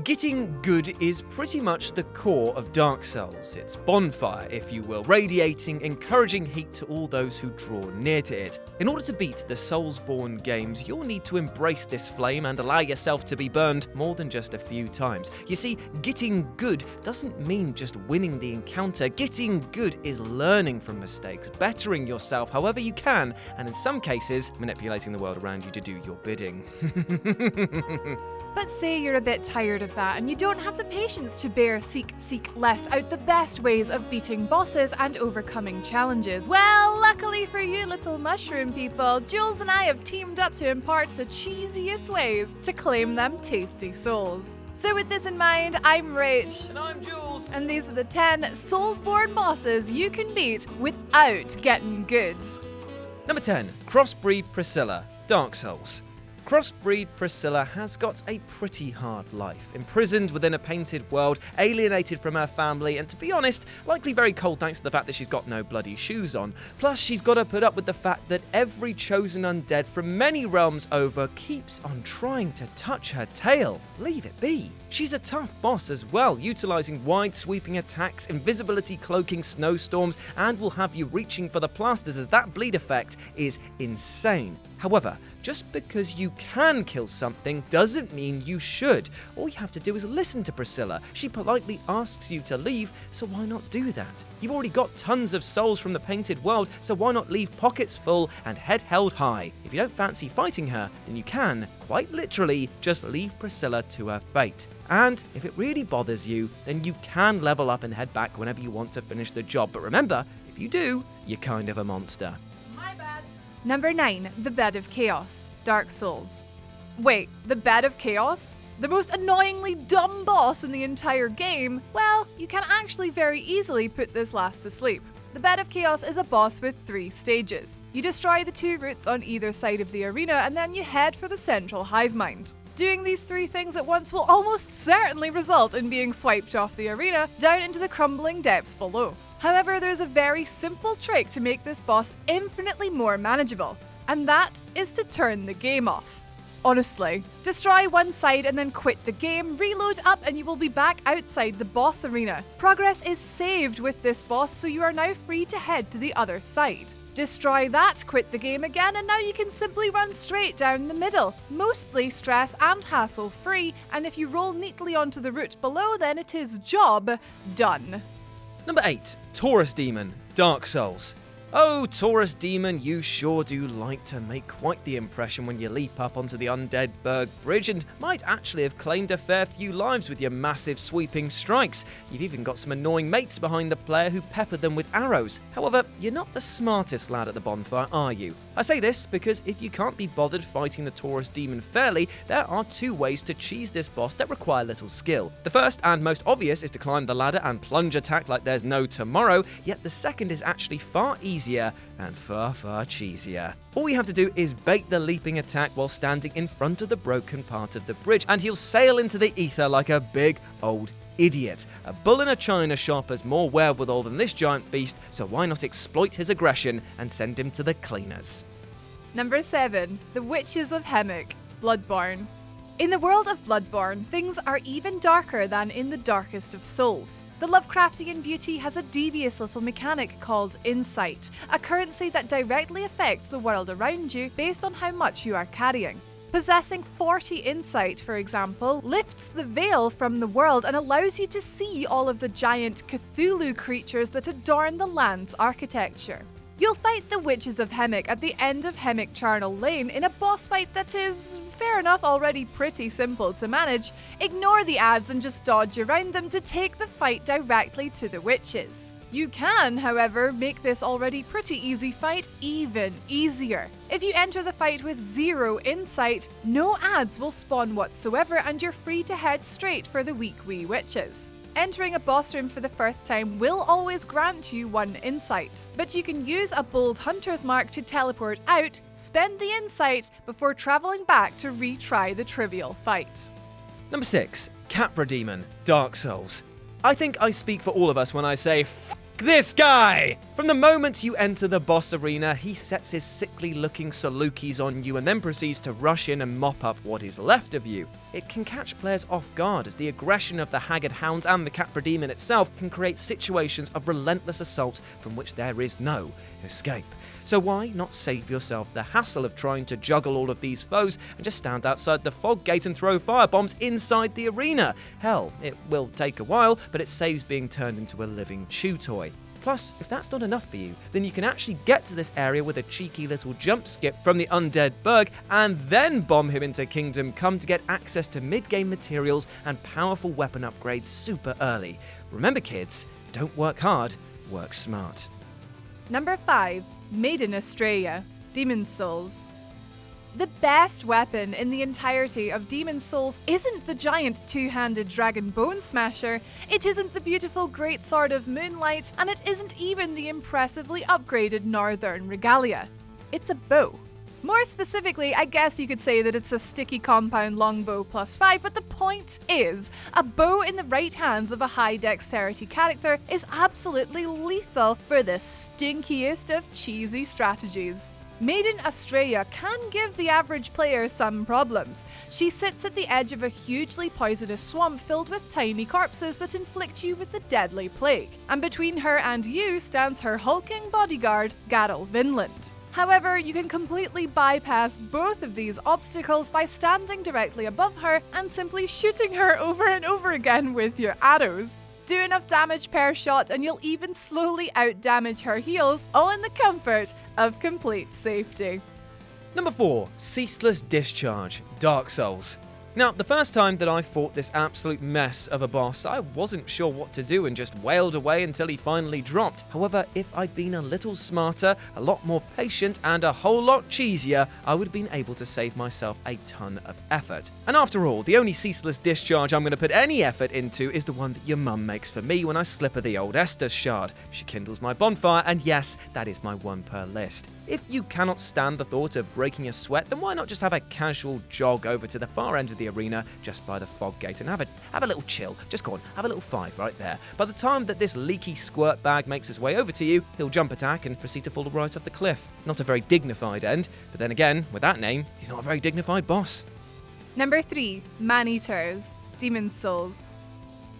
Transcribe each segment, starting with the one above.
Gittin Gud is pretty much the core of Dark Souls. It's bonfire, if you will, radiating, encouraging heat to all those who draw near to it. In order to beat the Soulsborne games, you'll need to embrace this flame and allow yourself to be burned more than just a few times. You see, Gittin Gud doesn't mean just winning the encounter. Gittin Gud is learning from mistakes, bettering yourself however you can, and in some cases, manipulating the world around you to do your bidding. But say you're a bit tired of that and you don't have the patience to bear seek less out the best ways of beating bosses and overcoming challenges. Well, luckily for you little mushroom people, Jules and I have teamed up to impart the cheesiest ways to claim them tasty souls. So with this in mind, I'm Rach. And I'm Jules. And these are the 10 Soulsborne bosses you can beat without getting good. Number 10. CROSSBREED PRISCILLA, Dark Souls. CROSSBREED PRISCILLA has got a pretty hard life, imprisoned within a painted world, alienated from her family, and to be honest, likely very cold thanks to the fact that she's got no bloody shoes on. Plus, she's got to put up with the fact that every chosen undead from many realms over keeps on trying to touch her tail. Leave it be. She's a tough boss as well, utilising wide-sweeping attacks, invisibility cloaking snowstorms, and will have you reaching for the plasters as that bleed effect is insane. However, just because you can kill something doesn't mean you should. All you have to do is listen to Priscilla. She politely asks you to leave, so why not do that? You've already got tons of souls from the painted world, so why not leave pockets full and head held high? If you don't fancy fighting her, then you can, quite literally, just leave Priscilla to her fate. And if it really bothers you, then you can level up and head back whenever you want to finish the job. But remember, if you do, you're kind of a monster. Number 9, the Bed of Chaos, Dark Souls. Wait, the Bed of Chaos? The most annoyingly dumb boss in the entire game? Well, you can actually very easily put this last to sleep. The Bed of Chaos is a boss with 3 stages. You destroy the 2 roots on either side of the arena and then you head for the central hive mind. Doing these 3 things at once will almost certainly result in being swiped off the arena down into the crumbling depths below. However, there's a very simple trick to make this boss infinitely more manageable, and that is to turn the game off. Honestly, destroy one side and then quit the game, reload up and you will be back outside the boss arena. Progress is saved with this boss, so you are now free to head to the other side. Destroy that, quit the game again, and now you can simply run straight down the middle. Mostly stress and hassle free, and if you roll neatly onto the route below, then it is job done. Number 8. TAURUS Demon, Dark Souls. Oh, TAURUS Demon, you sure do like to make quite the impression when you leap up onto the Undead Berg Bridge and might actually have claimed a fair few lives with your massive sweeping strikes. You've even got some annoying mates behind the player who pepper them with arrows. However, you're not the smartest lad at the bonfire, are you? I say this because if you can't be bothered fighting the TAURUS Demon fairly, there are 2 ways to cheese this boss that require little skill. The first and most obvious is to climb the ladder and plunge attack like there's no tomorrow, yet the second is actually far easier and far cheesier. All you have to do is bait the leaping attack while standing in front of the broken part of the bridge, and he'll sail into the ether like a big old idiot. A bull in a china shop has more wherewithal than this giant beast, so why not exploit his aggression and send him to the cleaners? Number 7, the Witches of HEMWICK, Bloodborne. In the world of Bloodborne, things are even darker than in the darkest of souls. The Lovecraftian beauty has a devious little mechanic called insight, a currency that directly affects the world around you based on how much you are carrying. Possessing 40 insight, for example, lifts the veil from the world and allows you to see all of the giant Cthulhu creatures that adorn the land's architecture. You'll fight the Witches of HEMWICK at the end of HEMWICK Charnel Lane in a boss fight that is, fair enough, already pretty simple to manage. Ignore the ads and just dodge around them to take the fight directly to the witches. You can, however, make this already pretty easy fight even easier. If you enter the fight with 0 insight, no ads will spawn whatsoever and you're free to head straight for the weak wee witches. Entering a boss room for the first time will always grant you 1 insight, but you can use a bold hunter's mark to teleport out, spend the insight before travelling back to retry the trivial fight. Number 6. CAPRA Demon, Dark Souls. I think I speak for all of us when I say this guy! From the moment you enter the boss arena, he sets his sickly-looking salukis on you and then proceeds to rush in and mop up what is left of you. It can catch players off guard as the aggression of the Haggard Hounds and the CAPRA demon itself can create situations of relentless assault from which there is no escape. So why not save yourself the hassle of trying to juggle all of these foes and just stand outside the fog gate and throw firebombs inside the arena? Hell, it will take a while, but it saves being turned into a living chew toy. Plus, if that's not enough for you, then you can actually get to this area with a cheeky little jump skip from the undead Berg and then bomb him into Kingdom Come to get access to mid-game materials and powerful weapon upgrades super early. Remember kids, don't work hard, work smart. Number 5. Maiden Estrella, Demon's Souls. The best weapon in the entirety of Demon's Souls isn't the giant two-handed dragon bone smasher, it isn't the beautiful great sword of moonlight, and it isn't even the impressively upgraded northern regalia. It's a bow. More specifically, I guess you could say that it's a sticky compound longbow +5, but the point is, a bow in the right hands of a high dexterity character is absolutely lethal for the stinkiest of cheesy strategies. Maiden Estrella can give the average player some problems. She sits at the edge of a hugely poisonous swamp filled with tiny corpses that inflict you with the deadly plague, and between her and you stands her hulking bodyguard, Garl Vinland. However, you can completely bypass both of these obstacles by standing directly above her and simply shooting her over and over again with your arrows. Do enough damage per shot and you'll even slowly out-damage her heals, all in the comfort of complete safety. Number 4. Ceaseless Discharge, Dark Souls. Now, the first time that I fought this absolute mess of a boss, I wasn't sure what to do and just wailed away until he finally dropped. However, if I'd been a little smarter, a lot more patient, and a whole lot cheesier, I would have been able to save myself a ton of effort. And after all, the only ceaseless discharge I'm going to put any effort into is the one that your mum makes for me when I slip her the old Estus shard. She kindles my bonfire, and yes, that is my one per list. If you cannot stand the thought of breaking a sweat, then why not just have a casual jog over to the far end of the arena just by the fog gate and have a little chill. Just go on, have a little 5 right there. By the time that this leaky squirt bag makes his way over to you, he'll jump attack and proceed to fall right off the cliff. Not a very dignified end, but then again, with that name, he's not a very dignified boss. Number 3. Maneaters, Demon's Souls.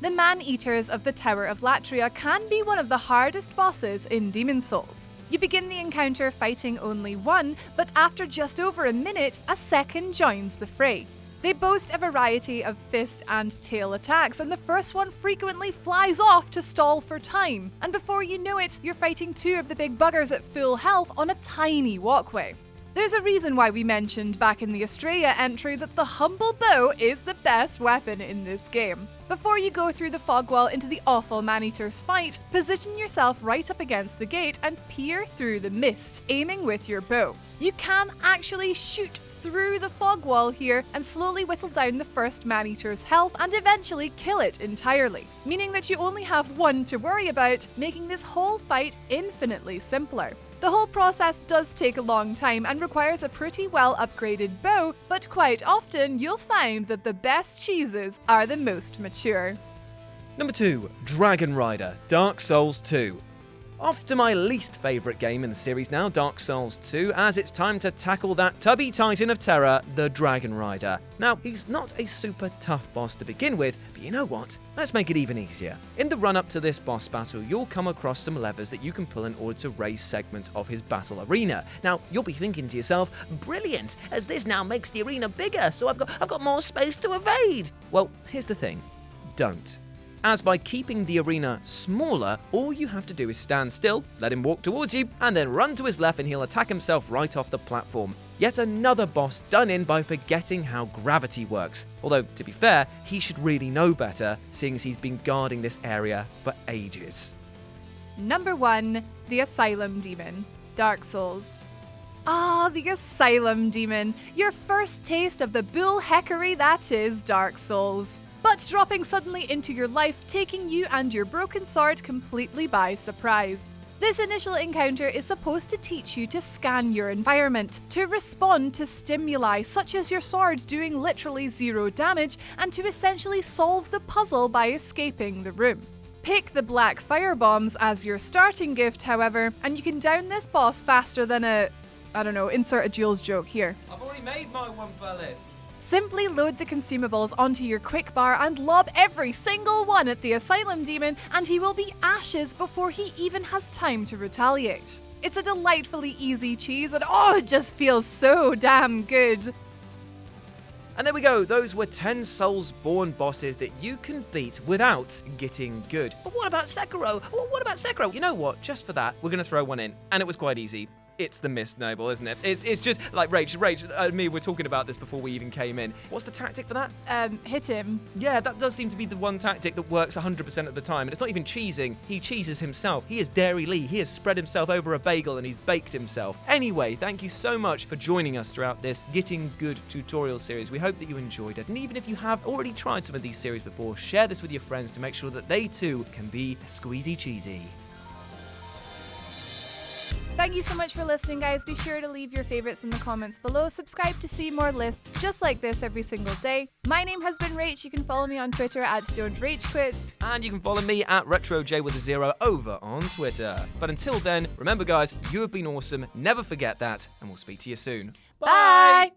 The Man-Eaters of the Tower of Latria can be one of the hardest bosses in Demon's Souls. You begin the encounter fighting only one, but after just over a minute, a second joins the fray. They boast a variety of fist and tail attacks, and the first one frequently flies off to stall for time, and before you know it, you're fighting two of the big buggers at full health on a tiny walkway. There's a reason why we mentioned back in the Estrella entry that the humble bow is the best weapon in this game. Before you go through the fog wall into the awful Man-Eaters fight, position yourself right up against the gate and peer through the mist, aiming with your bow. You can actually shoot through the fog wall here and slowly whittle down the first Man-Eater's health and eventually kill it entirely, meaning that you only have one to worry about, making this whole fight infinitely simpler. The whole process does take a long time and requires a pretty well upgraded bow, but quite often you'll find that the best cheeses are the most mature. Number 2. Dragon Rider, Dark Souls 2. Off to my least favourite game in the series now, Dark Souls 2, as it's time to tackle that tubby titan of terror, the Dragon Rider. Now, he's not a super tough boss to begin with, but you know what? Let's make it even easier. In the run-up to this boss battle, you'll come across some levers that you can pull in order to raise segments of his battle arena. Now, you'll be thinking to yourself, brilliant, as this now makes the arena bigger, so I've got more space to evade. Well, here's the thing, don't. As by keeping the arena smaller, all you have to do is stand still, let him walk towards you, and then run to his left and he'll attack himself right off the platform. Yet another boss done in by forgetting how gravity works. Although, to be fair, he should really know better, seeing as he's been guarding this area for ages. Number 1. The Asylum Demon, Dark Souls. The Asylum Demon, your first taste of the bullheckery that is Dark Souls. But dropping suddenly into your life, taking you and your broken sword completely by surprise. This initial encounter is supposed to teach you to scan your environment, to respond to stimuli such as your sword doing literally 0 damage, and to essentially solve the puzzle by escaping the room. Pick the black fire bombs as your starting gift, however, and you can down this boss faster than insert a Jules joke here. I've already made my one per list. Simply load the consumables onto your quick bar and lob every single one at the Asylum demon, and he will be ashes before he even has time to retaliate. It's a delightfully easy cheese, and it just feels so damn good. And there we go, those were 10 Soulsborne bosses that you can beat without getting good. But what about Sekiro? What about Sekiro? You know what, just for that, we're going to throw one in. And it was quite easy. It's the Mist Noble, isn't it? It's just like Rach and me were talking about this before we even came in. What's the tactic for that? Hit him. Yeah, that does seem to be the one tactic that works 100% of the time. And it's not even cheesing. He cheeses himself. He is Dairy Lee. He has spread himself over a bagel and he's baked himself. Anyway, thank you so much for joining us throughout this Gittin Good tutorial series. We hope that you enjoyed it. And even if you have already tried some of these series before, share this with your friends to make sure that they too can be squeezy cheesy. Thank you so much for listening, guys. Be sure to leave your favorites in the comments below. Subscribe to see more lists just like this every single day. My name has been Rach. You can follow me on Twitter at Don'tRageQuit. And you can follow me at RetroJ over on Twitter. But until then, remember guys, you have been awesome. Never forget that. And we'll speak to you soon. Bye!